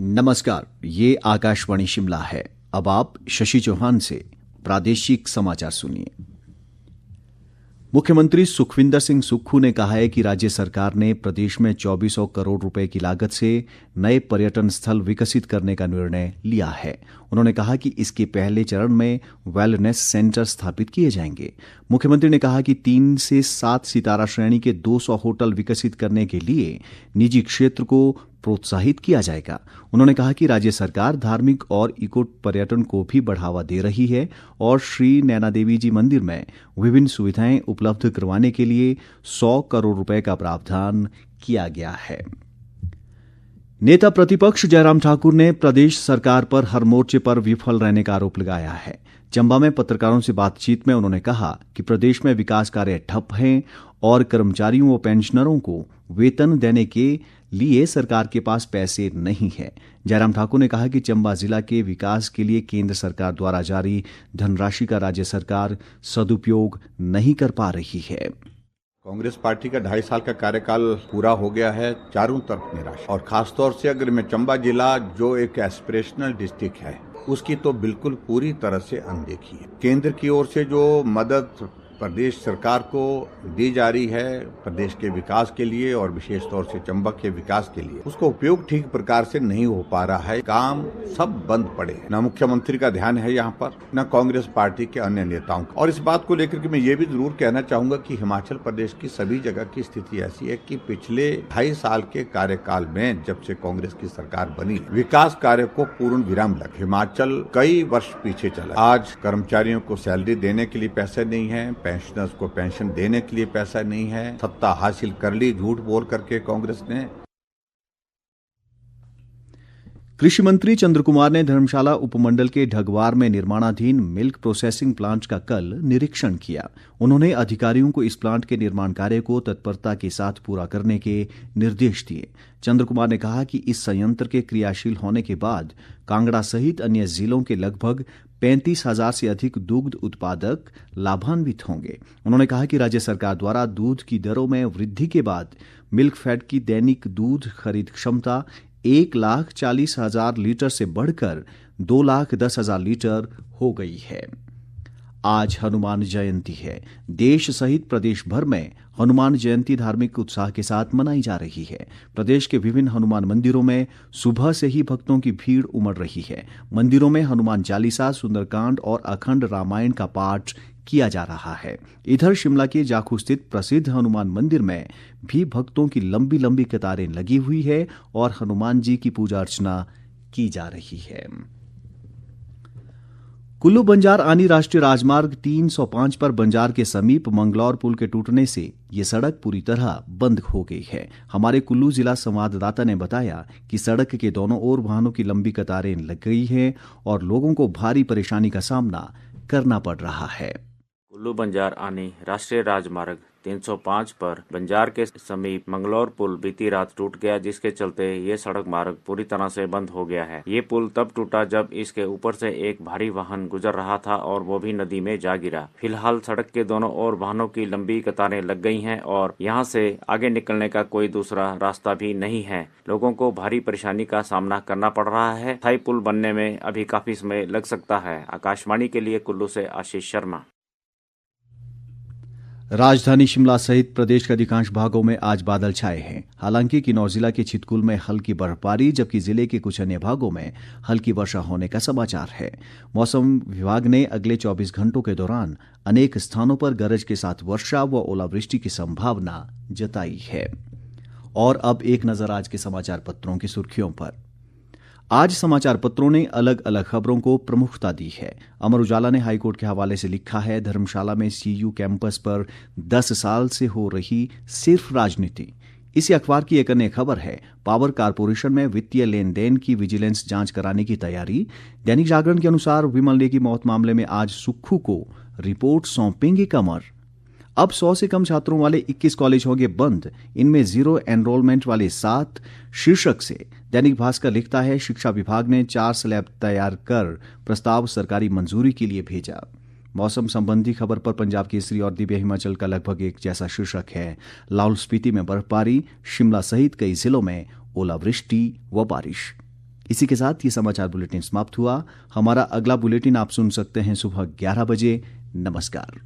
नमस्कार, ये आकाशवाणी शिमला है। अब आप शशि चौहान से प्रादेशिक समाचार सुनिए। मुख्यमंत्री सुखविंदर सिंह सुक्खू ने कहा है कि राज्य सरकार ने प्रदेश में 2400 करोड़ रुपए की लागत से नए पर्यटन स्थल विकसित करने का निर्णय लिया है। उन्होंने कहा कि इसके पहले चरण में वेलनेस सेंटर स्थापित किए जाएंगे। मुख्यमंत्री ने कहा कि 3 से 7 सितारा श्रेणी के 200 होटल विकसित करने के लिए निजी क्षेत्र को प्रोत्साहित किया जाएगा। उन्होंने कहा कि राज्य सरकार धार्मिक और इको पर्यटन को भी बढ़ावा दे रही है और श्री नैना देवी जी मंदिर में विभिन्न सुविधाएं उपलब्ध करवाने के लिए 100 करोड़ रुपए का प्रावधान किया गया है। नेता प्रतिपक्ष जयराम ठाकुर ने प्रदेश सरकार पर हर मोर्चे पर विफल रहने का आरोप लगाया है। चंबा में पत्रकारों से बातचीत में उन्होंने कहा कि प्रदेश में विकास कार्य ठप हैं और कर्मचारियों व पेंशनरों को वेतन देने के लिए सरकार के पास पैसे नहीं है। जयराम ठाकुर ने कहा कि चंबा जिला के विकास के लिए केंद्र सरकार द्वारा जारी धनराशि का राज्य सरकार सदुपयोग नहीं कर पा रही है। कांग्रेस पार्टी का 2.5 साल का कार्यकाल पूरा हो गया है, चारों तरफ निराशा। और खासतौर से अगर मैं चंबा जिला जो एक एस्पिरेशनल डिस्ट्रिक्ट है उसकी तो बिल्कुल पूरी तरह से अनदेखी है। केंद्र की ओर से जो मदद प्रदेश सरकार को दी जा रही है प्रदेश के विकास के लिए और विशेष तौर से चंबा के विकास के लिए, उसका उपयोग ठीक प्रकार से नहीं हो पा रहा है। काम सब बंद पड़े हैं। न मुख्यमंत्री का ध्यान है यहाँ पर, न कांग्रेस पार्टी के अन्य नेताओं का। और इस बात को लेकर के मैं ये भी जरूर कहना चाहूंगा कि हिमाचल प्रदेश की सभी जगह की स्थिति ऐसी है कि पिछले 2.5 साल के कार्यकाल में जब से कांग्रेस की सरकार बनी, विकास कार्य को पूर्ण विराम लगा। हिमाचल कई वर्ष पीछे चला। आज कर्मचारियों को सैलरी देने के लिए पैसे नहीं है, पेंशनर्स को पेंशन देने के लिए पैसा नहीं है। सत्ता हासिल कर ली झूठ बोल करके कांग्रेस ने। कृषि मंत्री चंद्र कुमार ने धर्मशाला उपमंडल के ढगवार में निर्माणाधीन मिल्क प्रोसेसिंग प्लांट का कल निरीक्षण किया। उन्होंने अधिकारियों को इस प्लांट के निर्माण कार्य को तत्परता के साथ पूरा करने के निर्देश दिए। चंद्र कुमार ने कहा कि इस संयंत्र के क्रियाशील होने के बाद कांगड़ा सहित अन्य जिलों के लगभग 35,000 से अधिक दुग्ध उत्पादक लाभान्वित होंगे। उन्होंने कहा कि राज्य सरकार द्वारा दूध की दरों में वृद्धि के बाद मिल्क फेड की दैनिक दूध खरीद क्षमता 1,40,000 लीटर से बढ़कर 2,10,000 लीटर हो गई है। आज हनुमान जयंती है। देश सहित प्रदेश भर में हनुमान जयंती धार्मिक उत्साह के साथ मनाई जा रही है। प्रदेश के विभिन्न हनुमान मंदिरों में सुबह से ही भक्तों की भीड़ उमड़ रही है। मंदिरों में हनुमान चालीसा, सुंदरकांड और अखंड रामायण का पाठ किया जा रहा है। इधर शिमला के जाखू स्थित प्रसिद्ध हनुमान मंदिर में भी भक्तों की लंबी लंबी कतारें लगी हुई है और हनुमान जी की पूजा अर्चना की जा रही है। कुल्लू बंजार आनी राष्ट्रीय राजमार्ग 305 पर बंजार के समीप मंगलौर पुल के टूटने से ये सड़क पूरी तरह बंद हो गई है। हमारे कुल्लू जिला संवाददाता ने बताया कि सड़क के दोनों ओर वाहनों की लंबी कतारें लग गई हैं और लोगों को भारी परेशानी का सामना करना पड़ रहा है। कुल्लू बंजार आनी राष्ट्रीय राजमार्ग 305 पर बंजार के समीप मंगलौर पुल बीती रात टूट गया, जिसके चलते ये सड़क मार्ग पूरी तरह से बंद हो गया है। ये पुल तब टूटा जब इसके ऊपर से एक भारी वाहन गुजर रहा था और वो भी नदी में जा गिरा। फिलहाल सड़क के दोनों ओर वाहनों की लंबी कतारें लग गई हैं और यहाँ से आगे निकलने का कोई दूसरा रास्ता भी नहीं है। लोगों को भारी परेशानी का सामना करना पड़ रहा है। स्थायी पुल बनने में अभी काफी समय लग सकता है। आकाशवाणी के लिए कुल्लू से आशीष शर्मा। राजधानी शिमला सहित प्रदेश के अधिकांश भागों में आज बादल छाए हैं। हालांकि किन्नौर जिला के छितकुल में हल्की बर्फबारी जबकि जिले के कुछ अन्य भागों में हल्की वर्षा होने का समाचार है। मौसम विभाग ने अगले 24 घंटों के दौरान अनेक स्थानों पर गरज के साथ वर्षा व ओलावृष्टि की संभावना जताई है। और अब एक नजर आज के समाचार पत्रों की सुर्खियों पर। आज समाचार पत्रों ने अलग अलग खबरों को प्रमुखता दी है। अमर उजाला ने हाईकोर्ट के हवाले से लिखा है, धर्मशाला में सीयू कैंपस पर 10 साल से हो रही सिर्फ राजनीति। इसी अखबार की एक अन्य खबर है, पावर कारपोरेशन में वित्तीय लेन देन की विजिलेंस जांच कराने की तैयारी। दैनिक जागरण के अनुसार विमल ने की मौत मामले में आज सुक्खू को रिपोर्ट सौंपेंगे कंवर। अब 100 से कम छात्रों वाले 21 कॉलेज होंगे बंद, इनमें 0 एनरोलमेंट वाले 7। शीर्षक से दैनिक भास्कर लिखता है, शिक्षा विभाग ने 4 स्लैब तैयार कर प्रस्ताव सरकारी मंजूरी के लिए भेजा। मौसम संबंधी खबर पर पंजाब केसरी और दिव्य हिमाचल का लगभग एक जैसा शीर्षक है, लाहौल स्पीति में बर्फबारी, शिमला सहित कई जिलों में ओलावृष्टि व बारिश। इसी के साथ ये समाचार बुलेटिन समाप्त हुआ। हमारा अगला बुलेटिन आप सुन सकते हैं सुबह 11 बजे। नमस्कार।